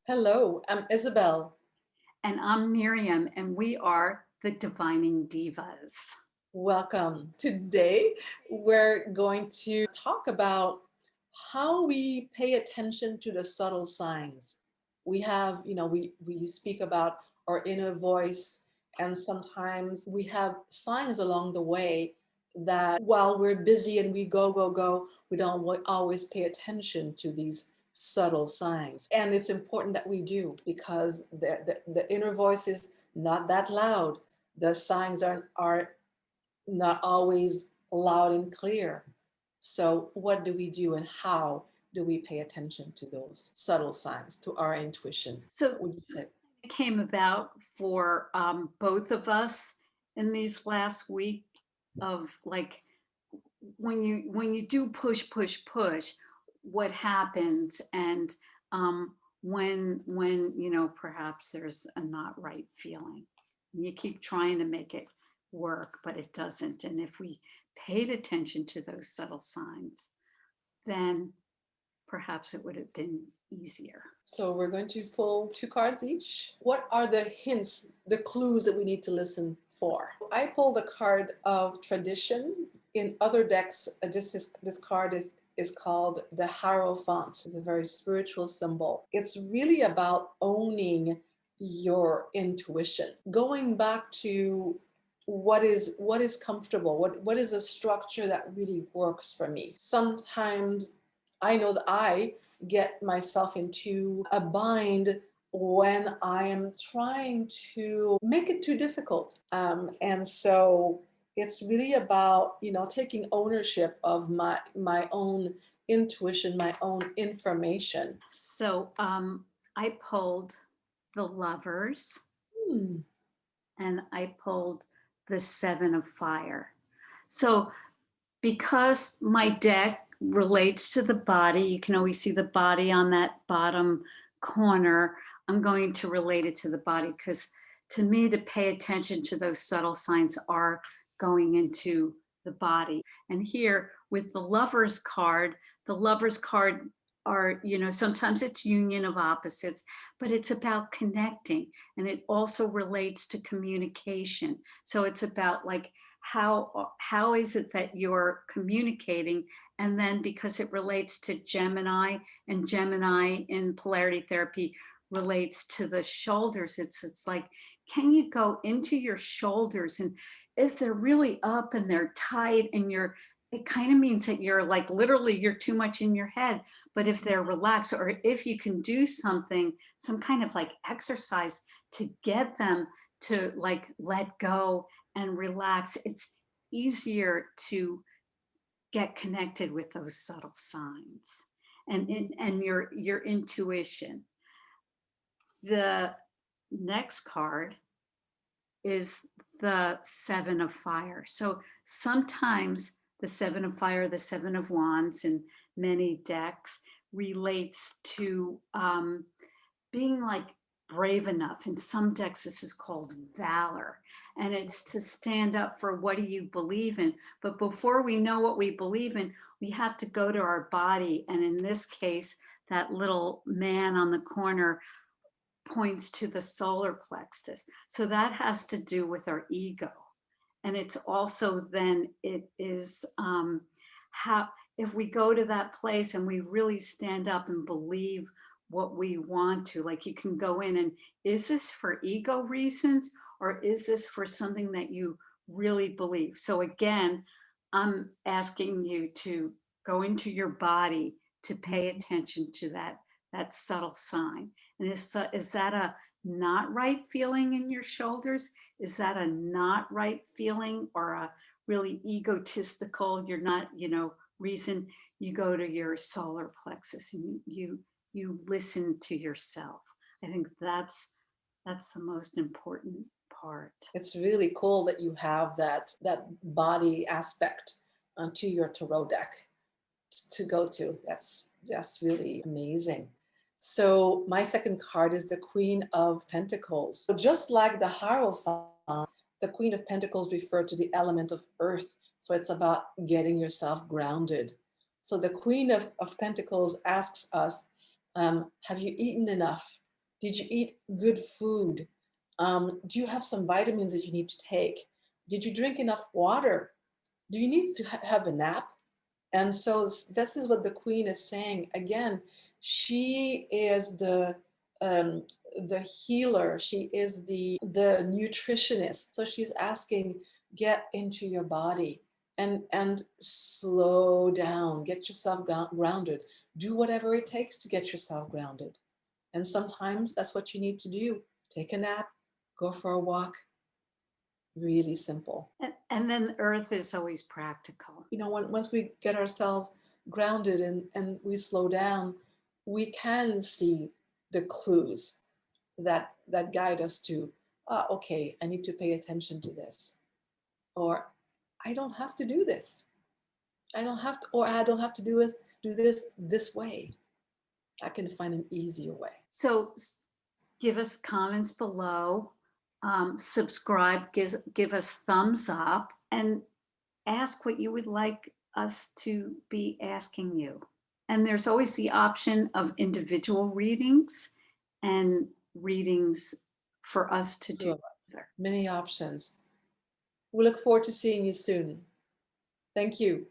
Hello, I'm Isabel. And I'm Miriam, and we are the Divining Divas. Welcome. Today, we're going to talk about how we pay attention to the subtle signs. We speak about our inner voice, and sometimes we have signs along the way that while we're busy and we go, go, go, we don't always pay attention to these subtle signs. And it's important that we do because the inner voice is not that loud. The signs are not always loud and clear. So, what do we do and how do we pay attention to those subtle signs, to our intuition? So Would you say? it came about for both of us in these last week of like when you do push, push, push, what happens, and when perhaps there's a not right feeling, and you keep trying to make it work, but it doesn't. And if we paid attention to those subtle signs, then perhaps it would have been easier. So, we're going to pull two cards each. What are the hints, the clues that we need to listen for? I pulled a card of tradition. In other decks, this card is called the Hierophant. It's a very spiritual symbol. It's really about owning your intuition, going back to what is comfortable, what is a structure that really works for me. Sometimes I know that I get myself into a bind when I am trying to make it too difficult. And so it's really about, taking ownership of my own intuition, my own information. So I pulled the Lovers Hmm. and I pulled the Seven of Fire. So because my deck relates to the body, you can always see the body on that bottom corner. I'm going to relate it to the body because to me, to pay attention to those subtle signs are going into the body. And here with the Lover's card are, sometimes it's union of opposites, but it's about connecting, and it also relates to communication. So it's about like how is it that you're communicating, and then because it relates to Gemini, and Gemini in polarity therapy relates to the shoulders, it's like, can you go into your shoulders, and if they're really up and they're tight and you're, it kind of means that you're like literally you're too much in your head. But if they're relaxed, or if you can do something, some kind of like exercise to get them to like let go and relax, it's easier to get connected with those subtle signs and your intuition. The next card is the Seven of Fire. So sometimes the Seven of Fire, the Seven of Wands in many decks relates to being like brave enough. In some decks, this is called valor, and it's to stand up for what do you believe in. But before we know what we believe in, we have to go to our body. And in this case, that little man on the corner points to the solar plexus. So that has to do with our ego. And it's also then it is how, if we go to that place and we really stand up and believe what we want to, like you can go in and, is this for ego reasons, or is this for something that you really believe? So again, I'm asking you to go into your body to pay attention to that subtle sign. And is that a not right feeling in your shoulders? Is that a not right feeling, or a really egotistical, you're not, reason? You go to your solar plexus and you listen to yourself. I think that's the most important part. It's really cool that you have that body aspect to your tarot deck to go to. That's really amazing. So my second card is the Queen of Pentacles. So just like the Hierophant, the Queen of Pentacles refer to the element of earth. So it's about getting yourself grounded. So the Queen of Pentacles asks us, have you eaten enough? Did you eat good food? Do you have some vitamins that you need to take? Did you drink enough water? Do you need to have a nap? And so this is what the Queen is saying. Again, she is um, the healer. She is the nutritionist. So she's asking, get into your body and slow down. Get yourself grounded. Do whatever it takes to get yourself grounded. And sometimes that's what you need to do. Take a nap, go for a walk. Really simple. And then earth is always practical. You know, once we get ourselves grounded and we slow down, we can see the clues that guide us to, okay, I need to pay attention to this. Or I don't have to do this. I don't have to, or I don't have to do this way. I can find an easier way. So give us comments below, subscribe, give us thumbs up, and ask what you would like us to be asking you. And there's always the option of individual readings and readings for us to do. Many options. We look forward to seeing you soon. Thank you.